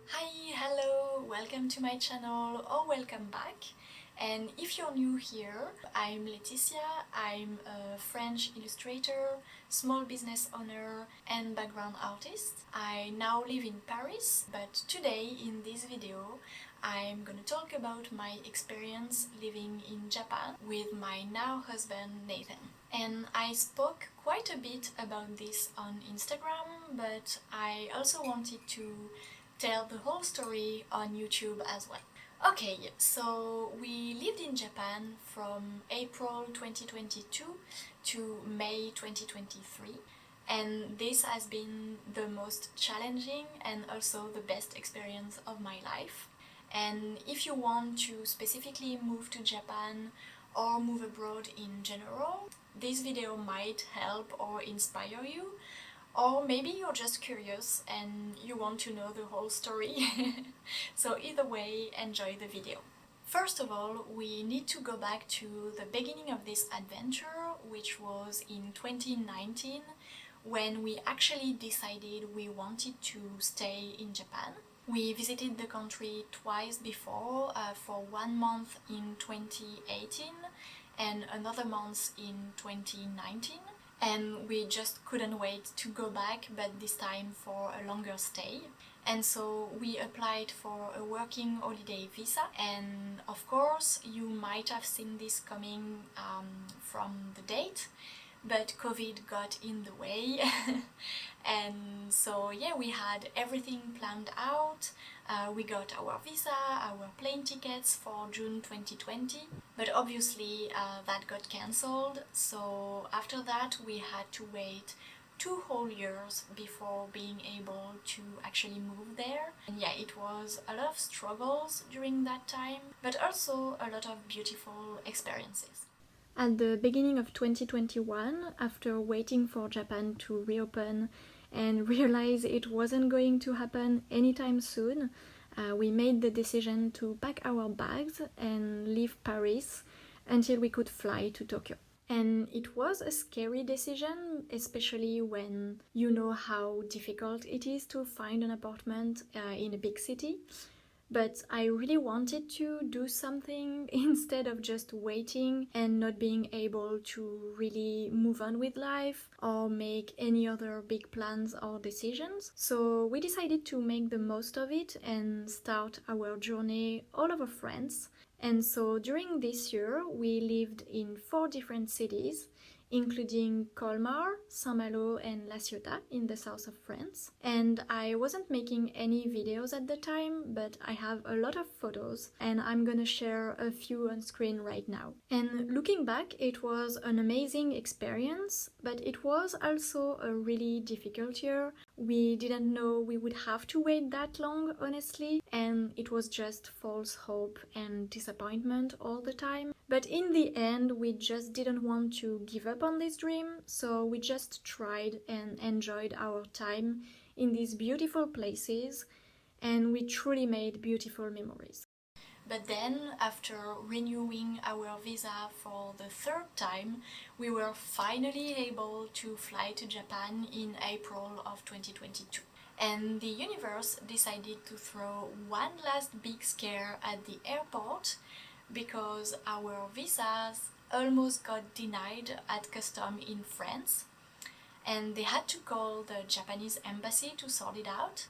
Hi, hello, welcome to my channel or welcome back. And if you're new here, I'm Laetitia. I'm a French illustrator, small business owner and background artist. I now live in Paris, but today in this video I'm gonna talk about my experience living in Japan with my now husband Nathan. And I spoke quite a bit about this on Instagram, but I also wanted to tell the whole story on YouTube as well. Okay, so we lived in Japan from April 2022 to May 2023, and this has been the most challenging and also the best experience of my life. And if you want to specifically move to Japan or move abroad in general, this video might help or inspire you. Or maybe you're just curious and you want to know the whole story. So either way, enjoy the video. First of all, we need to go back to the beginning of this adventure, which was in 2019, when we actually decided we wanted to stay in Japan. We visited the country twice before, for 1 month in 2018 and another month in 2019. And we just couldn't wait to go back, but this time for a longer stay. And so we applied for a working holiday visa, and of course you might have seen this coming from the date, but COVID got in the way. And so yeah, we had everything planned out. We got our visa, our plane tickets for June 2020, but obviously that got cancelled. So after that we had to wait 2 whole years before being able to actually move there. And yeah, it was a lot of struggles during that time, but also a lot of beautiful experiences. At the beginning of 2021, after waiting for Japan to reopen and realize it wasn't going to happen anytime soon, we made the decision to pack our bags and leave Paris until we could fly to Tokyo. And it was a scary decision, especially when you know how difficult it is to find an apartment in a big city. But I really wanted to do something instead of just waiting and not being able to really move on with life or make any other big plans or decisions. So we decided to make the most of it and start our journey all over France. And so during this year we lived in 4 different cities, including Colmar, Saint-Malo and La Ciotat in the south of France. And I wasn't making any videos at the time, but I have a lot of photos and I'm gonna share a few on screen right now. And looking back, it was an amazing experience, but it was also a really difficult year. We didn't know we would have to wait that long, honestly, and it was just false hope and disappointment all the time. But in the end, we just didn't want to give up on this dream, so we just tried and enjoyed our time in these beautiful places, and we truly made beautiful memories. But then, after renewing our visa for the 3rd time, we were finally able to fly to Japan in April of 2022. And the universe decided to throw one last big scare at the airport, because our visas almost got denied at custom in France, and they had to call the Japanese embassy to sort it out.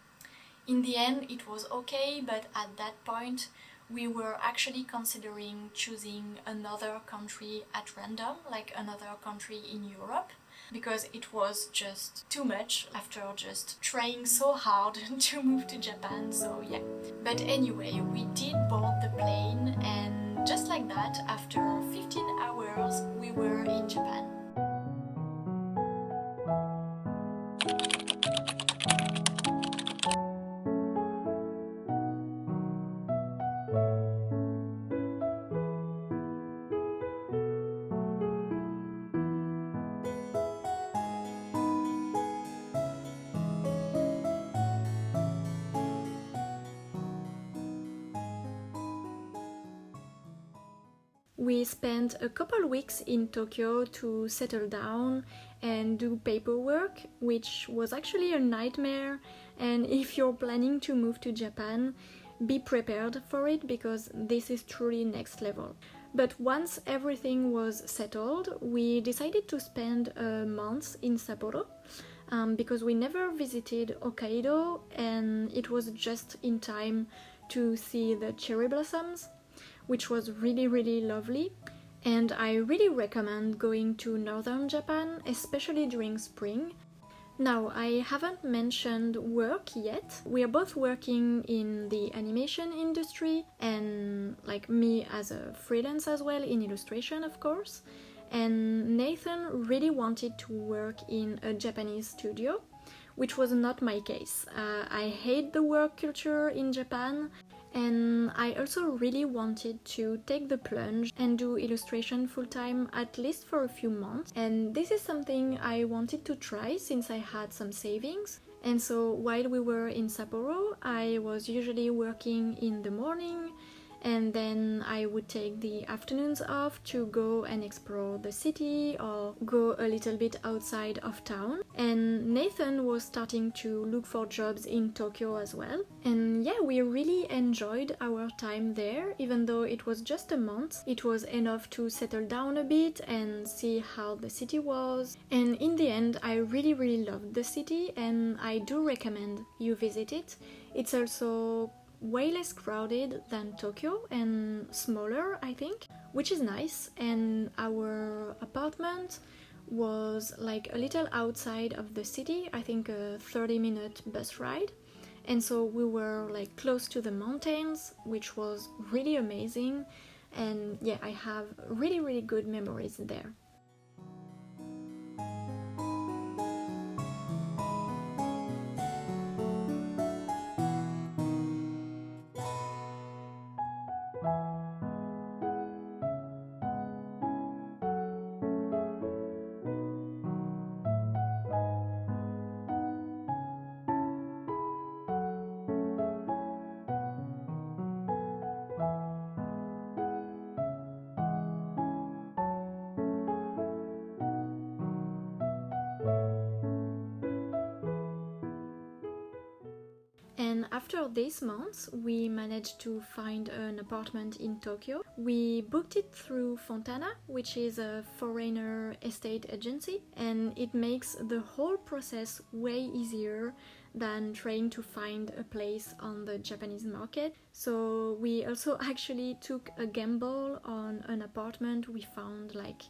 In the end it was okay, but at that point we were actually considering choosing another country at random, like another country in Europe, because it was just too much after just trying so hard to move to Japan, so yeah. But anyway, we did board the plane, and just like that, after 15 hours, we were in Japan. We spent a couple weeks in Tokyo to settle down and do paperwork, which was actually a nightmare. And if you're planning to move to Japan, be prepared for it because this is truly next level. But once everything was settled, we decided to spend a month in Sapporo because we never visited Hokkaido and it was just in time to see the cherry blossoms, which was really lovely. And I really recommend going to northern Japan, especially during spring. Now, I haven't mentioned work yet. We are both working in the animation industry and like me as a freelance as well in illustration, of course. And Nathan really wanted to work in a Japanese studio, which was not my case. I hate the work culture in Japan. And I also really wanted to take the plunge and do illustration full-time at least for a few months. And this is something I wanted to try since I had some savings. And so while we were in Sapporo, I was usually working in the morning and then I would take the afternoons off to go and explore the city or go a little bit outside of town. And Nathan was starting to look for jobs in Tokyo as well. And yeah, we really enjoyed our time there, even though it was just a month. It was enough to settle down a bit and see how the city was. And in the end, I really loved the city and I do recommend you visit it. It's also way less crowded than Tokyo and smaller, I think, which is nice. And our apartment was like a little outside of the city, I think a 30-minute bus ride. And so we were like close to the mountains, which was really amazing. And yeah, I have really good memories there. And after this month, we managed to find an apartment in Tokyo. We booked it through Fontana, which is a foreigner estate agency, and it makes the whole process way easier than trying to find a place on the Japanese market. So we also actually took a gamble on an apartment we found like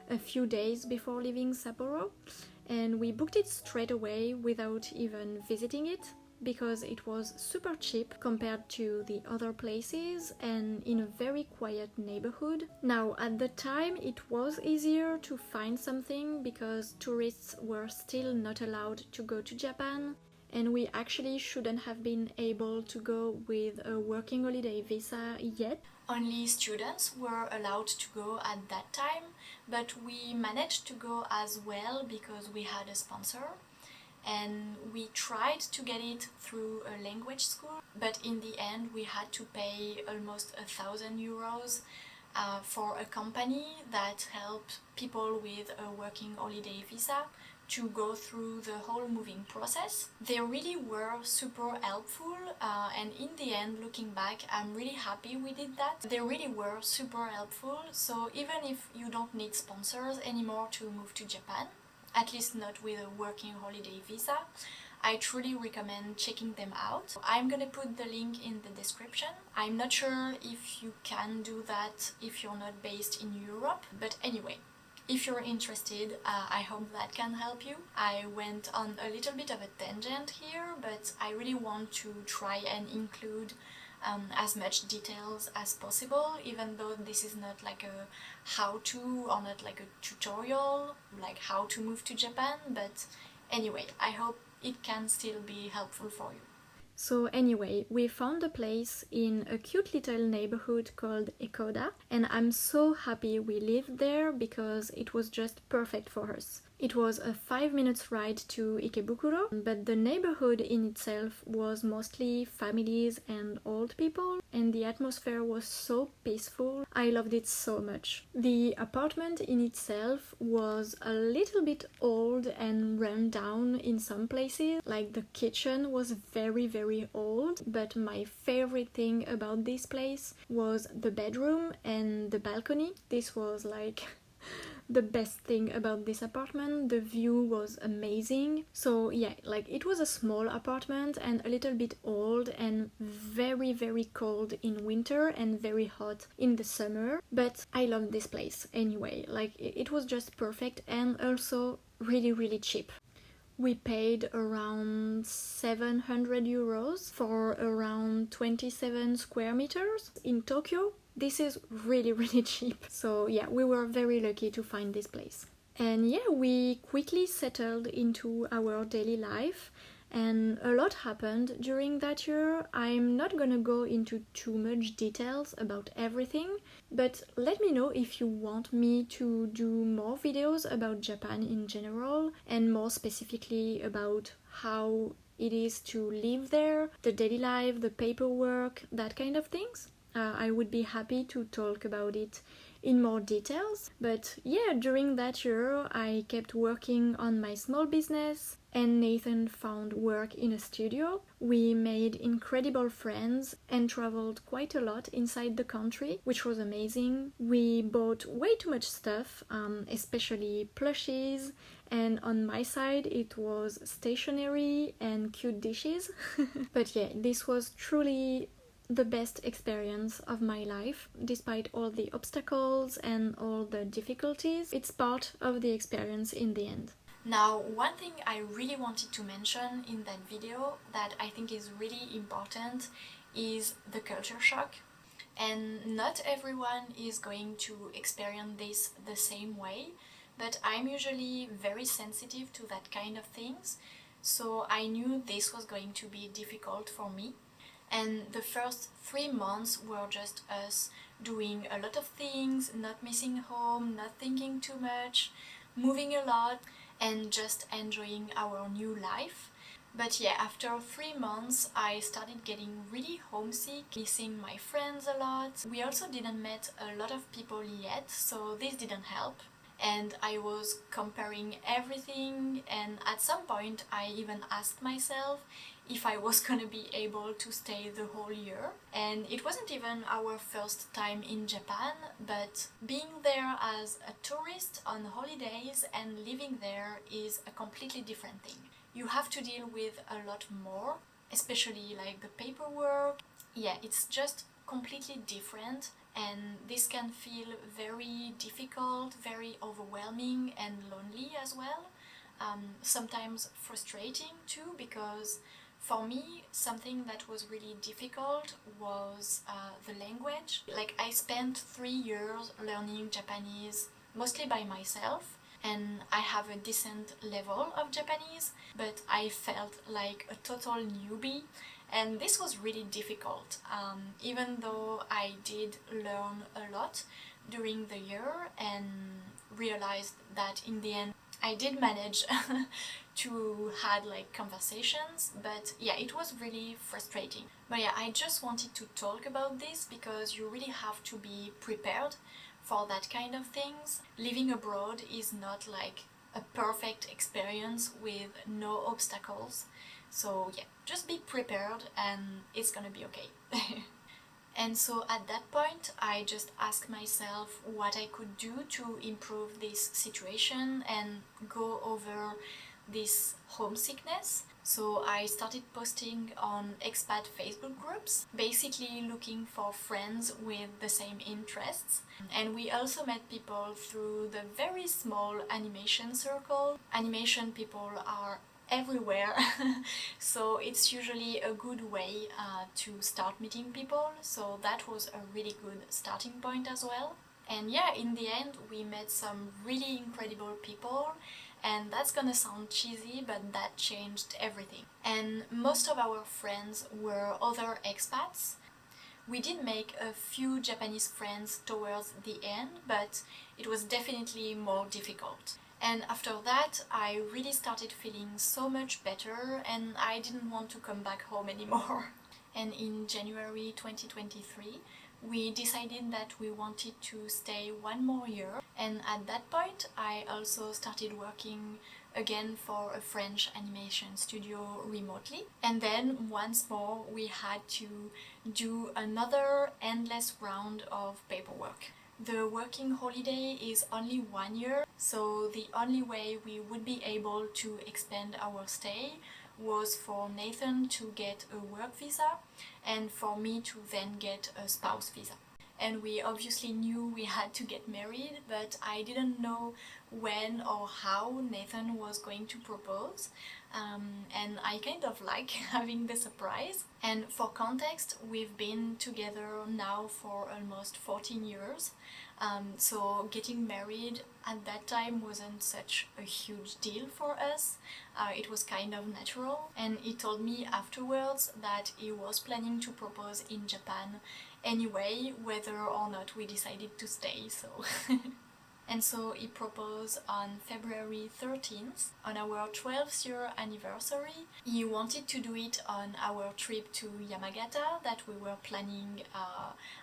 a few days before leaving Sapporo, and we booked it straight away without even visiting it, because it was super cheap compared to the other places and in a very quiet neighborhood. Now, at the time it was easier to find something because tourists were still not allowed to go to Japan, and we actually shouldn't have been able to go with a working holiday visa yet. Only students were allowed to go at that time, but we managed to go as well because we had a sponsor. And we tried to get it through a language school, but in the end we had to pay almost 1,000 euros for a company that helped people with a working holiday visa to go through the whole moving process. They really were super helpful, and in the end, looking back, I'm really happy we did that. They really were super helpful, so even if you don't need sponsors anymore to move to Japan, at least not with a working holiday visa, I truly recommend checking them out. I'm gonna put the link in the description. I'm not sure if you can do that if you're not based in Europe, but anyway, if you're interested, I hope that can help you. I went on a little bit of a tangent here, but I really want to try and include as much details as possible, even though this is not like a how-to or not like a tutorial, like how to move to Japan, but anyway, I hope it can still be helpful for you. So anyway, we found a place in a cute little neighborhood called Ekoda, and I'm so happy we lived there because it was just perfect for us. It was a 5 minutes ride to Ikebukuro, but the neighborhood in itself was mostly families and old people, and the atmosphere was so peaceful. I loved it so much. The apartment in itself was a little bit old and run down in some places, like the kitchen was very old, but my favorite thing about this place was the bedroom and the balcony. This was like the best thing about this apartment. The view was amazing. So yeah, like it was a small apartment and a little bit old and very cold in winter and very hot in the summer, but I loved this place anyway. Like it was just perfect and also really cheap. We paid around 700 euros for around 27 square meters in Tokyo. This is really cheap. So yeah, we were very lucky to find this place. And yeah, we quickly settled into our daily life and a lot happened during that year. I'm not gonna go into too much details about everything, but let me know if you want me to do more videos about Japan in general and more specifically about how it is to live there, the daily life, the paperwork, that kind of things. I would be happy to talk about it in more details. But yeah, during that year I kept working on my small business and Nathan found work in a studio. We made incredible friends and traveled quite a lot inside the country, which was amazing. We bought way too much stuff, especially plushies, and on my side it was stationery and cute dishes. But yeah, this was truly the best experience of my life, despite all the obstacles and all the difficulties. It's part of the experience in the end. Now, one thing I really wanted to mention in that video that I think is really important is the culture shock. And not everyone is going to experience this the same way, but I'm usually very sensitive to that kind of things, so I knew this was going to be difficult for me. And the first 3 months were just us doing a lot of things, not missing home, not thinking too much, moving a lot, and just enjoying our new life. But yeah, after 3 months I started getting really homesick, missing my friends a lot. We also didn't meet a lot of people yet, so this didn't help. And I was comparing everything, and at some point I even asked myself if I was gonna be able to stay the whole year. And it wasn't even our first time in Japan, but being there as a tourist on holidays and living there is a completely different thing. You have to deal with a lot more, especially like the paperwork. Yeah, it's just completely different, and this can feel very difficult, very overwhelming and lonely as well. Sometimes frustrating too, because for me, something that was really difficult was the language. Like, I spent 3 years learning Japanese mostly by myself, and I have a decent level of Japanese, but I felt like a total newbie, and this was really difficult. Even though I did learn a lot during the year and realized that in the end I did manage to had like conversations, but yeah, it was really frustrating. But yeah, I just wanted to talk about this because you really have to be prepared for that kind of things. Living abroad is not like a perfect experience with no obstacles, so yeah, just be prepared and it's gonna be okay. And so at that point I just asked myself what I could do to improve this situation and go over this homesickness. So I started posting on expat Facebook groups, basically looking for friends with the same interests. And we also met people through the very small animation circle. Animation people are everywhere, so it's usually a good way to start meeting people, so that was a really good starting point as well. And yeah, in the end we met some really incredible people, and that's gonna sound cheesy, but that changed everything. And most of our friends were other expats. We did make a few Japanese friends towards the end, but it was definitely more difficult. And after that, I really started feeling so much better and I didn't want to come back home anymore. And in January 2023, we decided that we wanted to stay 1 more year. And at that point, I also started working again for a French animation studio remotely. And then once more, we had to do another endless round of paperwork. The working holiday is only 1 year, so the only way we would be able to extend our stay was for Nathan to get a work visa and for me to then get a spouse visa. And we obviously knew we had to get married, but I didn't know when or how Nathan was going to propose. And I kind of like having the surprise. And for context, we've been together now for almost 14 years. So getting married at that time wasn't such a huge deal for us. It was kind of natural. And he told me afterwards that he was planning to propose in Japan anyway, whether or not we decided to stay. So and so he proposed on February 13th, on our 12th year anniversary. He wanted to do it on our trip to Yamagata that we were planning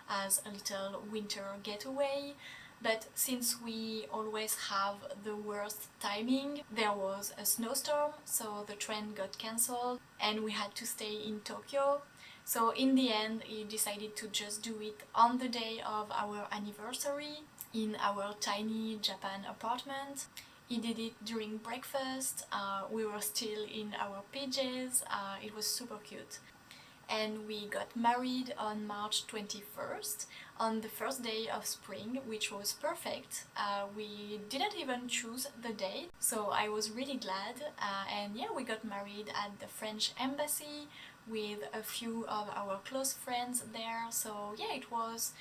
as a little winter getaway. But since we always have the worst timing, there was a snowstorm, so the train got cancelled and we had to stay in Tokyo. So in the end, he decided to just do it on the day of our anniversary in our tiny Japan apartment. He did it during breakfast. We were still in our PJs. It was super cute. And we got married on March 21st, on the first day of spring, which was perfect. We didn't even choose the date, so I was really glad. And yeah, we got married at the French embassy with a few of our close friends there. So yeah, it was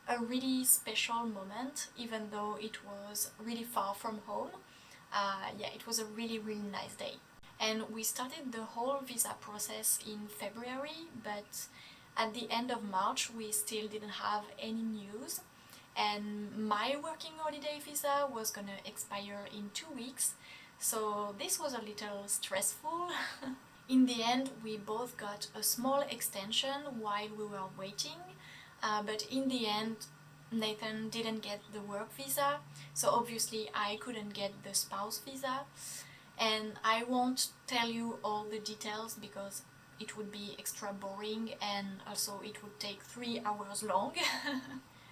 a really special moment, even though it was really far from home. Yeah, it was a really nice day. And we started the whole visa process in February, but at the end of March we still didn't have any news. And my working holiday visa was gonna expire in 2 weeks, so this was a little stressful. In the end, we both got a small extension while we were waiting, but in the end, Nathan didn't get the work visa, so obviously I couldn't get the spouse visa. And I won't tell you all the details because it would be extra boring and also it would take 3 hours long.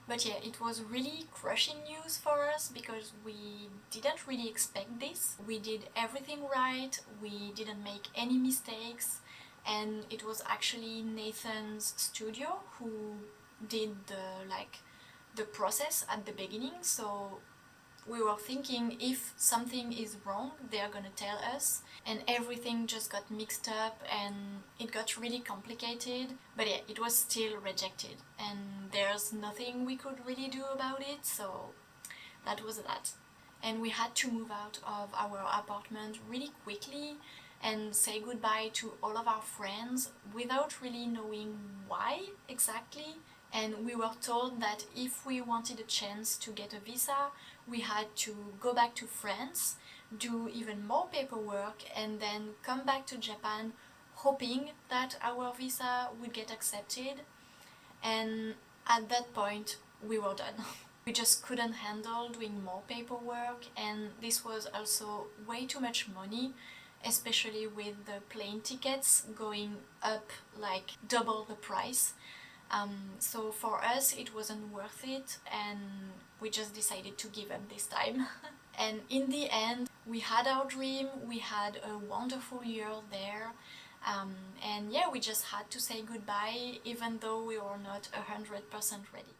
But yeah, it was really crushing news for us because we didn't really expect this. We did everything right, we didn't make any mistakes, and it was actually Nathan's studio who did the process at the beginning. So we were thinking if something is wrong, they're gonna tell us, and everything just got mixed up and it got really complicated. But yeah, it was still rejected and there's nothing we could really do about it, so that was that. And we had to move out of our apartment really quickly and say goodbye to all of our friends without really knowing why exactly. And we were told that if we wanted a chance to get a visa, we had to go back to France, do even more paperwork, and then come back to Japan hoping that our visa would get accepted. And at that point, we were done. We just couldn't handle doing more paperwork, and this was also way too much money, especially with the plane tickets going up like double the price. So for us it wasn't worth it and we just decided to give up this time. And in the end we had our dream, we had a wonderful year there, and yeah, we just had to say goodbye even though we were not 100% ready.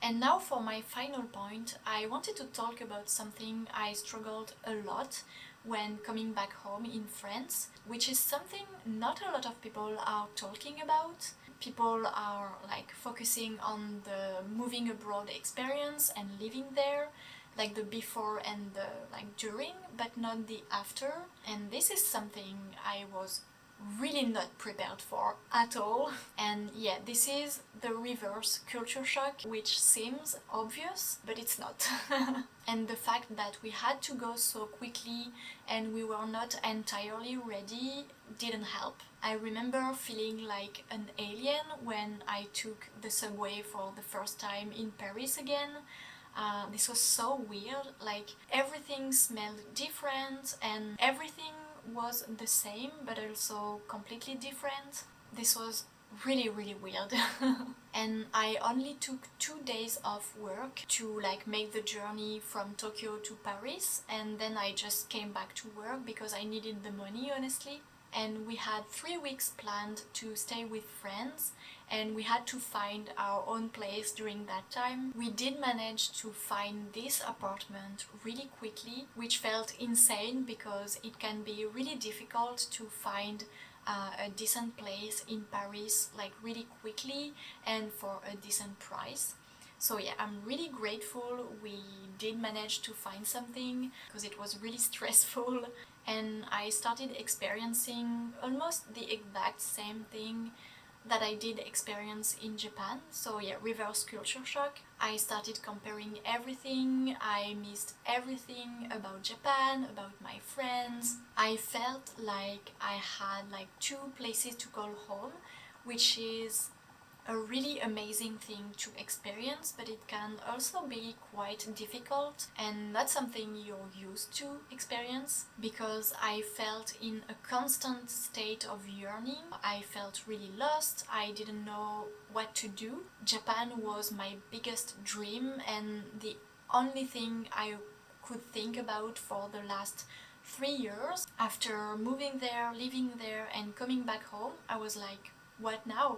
And now for my final point, I wanted to talk about something I struggled a lot when coming back home in France, which is something not a lot of people are talking about. People are like focusing on the moving abroad experience and living there, like the before and the like during, but not the after. And this is something I was really not prepared for at all. And yeah, this is the reverse culture shock, which seems obvious, but it's not. And the fact that we had to go so quickly and we were not entirely ready didn't help. I remember feeling like an alien when I took the subway for the first time in Paris again. This was so weird, like everything smelled different and everything was the same but also completely different. This was really weird. And I only took 2 days of work to like make the journey from Tokyo to Paris, and then I just came back to work because I needed the money, honestly. And we had 3 weeks planned to stay with friends, and we had to find our own place during that time. We did manage to find this apartment really quickly, which felt insane because it can be really difficult to find a decent place in Paris like really quickly and for a decent price. So yeah, I'm really grateful we did manage to find something because it was really stressful, and I started experiencing almost the exact same thing that I did experience in Japan. So yeah, reverse culture shock. I started comparing everything. I missed everything about Japan, about my friends. I felt like I had like 2 places to call home, which is a really amazing thing to experience, but it can also be quite difficult and not something you're used to experience, because I felt in a constant state of yearning. I felt really lost. I didn't know what to do. Japan was my biggest dream and the only thing I could think about for the last 3 years. After moving there, living there and coming back home, I was like, what now?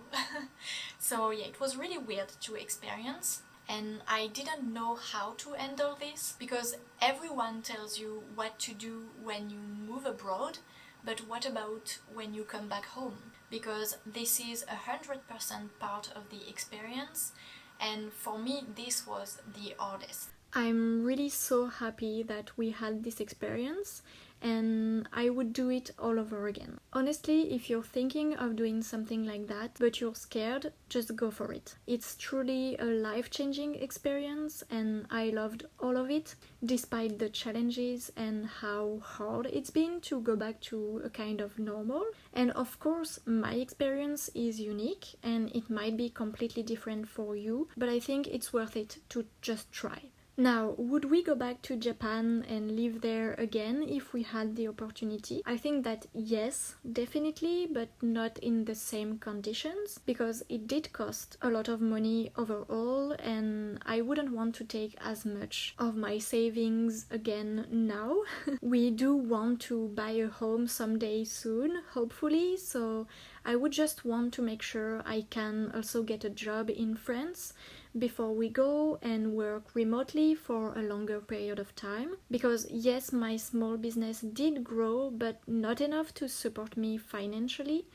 So yeah, it was really weird to experience, and I didn't know how to handle this, because everyone tells you what to do when you move abroad, but what about when you come back home? Because this is 100% part of the experience, and for me this was the hardest. I'm really so happy that we had this experience, and I would do it all over again. Honestly, if you're thinking of doing something like that but you're scared, just go for it. It's truly a life-changing experience and I loved all of it, despite the challenges and how hard it's been to go back to a kind of normal. And of course, my experience is unique and it might be completely different for you, but I think it's worth it to just try. Now, would we go back to Japan and live there again if we had the opportunity? I think that yes, definitely, but not in the same conditions, because it did cost a lot of money overall and I wouldn't want to take as much of my savings again now. We do want to buy a home someday soon, hopefully, so I would just want to make sure I can also get a job in France before we go and work remotely for a longer period of time, because yes, my small business did grow but not enough to support me financially,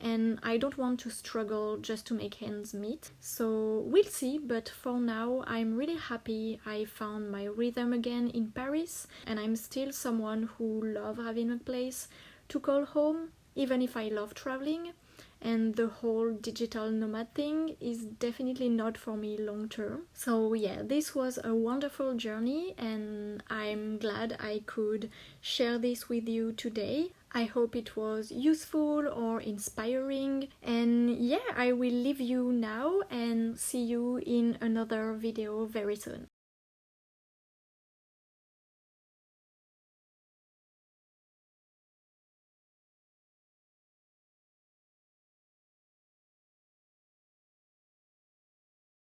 and I don't want to struggle just to make ends meet. So we'll see, but for now I'm really happy I found my rhythm again in Paris, and I'm still someone who loves having a place to call home, even if I love traveling. And the whole digital nomad thing is definitely not for me long term. So yeah, this was a wonderful journey and I'm glad I could share this with you today. I hope it was useful or inspiring, and yeah, I will leave you now and see you in another video very soon.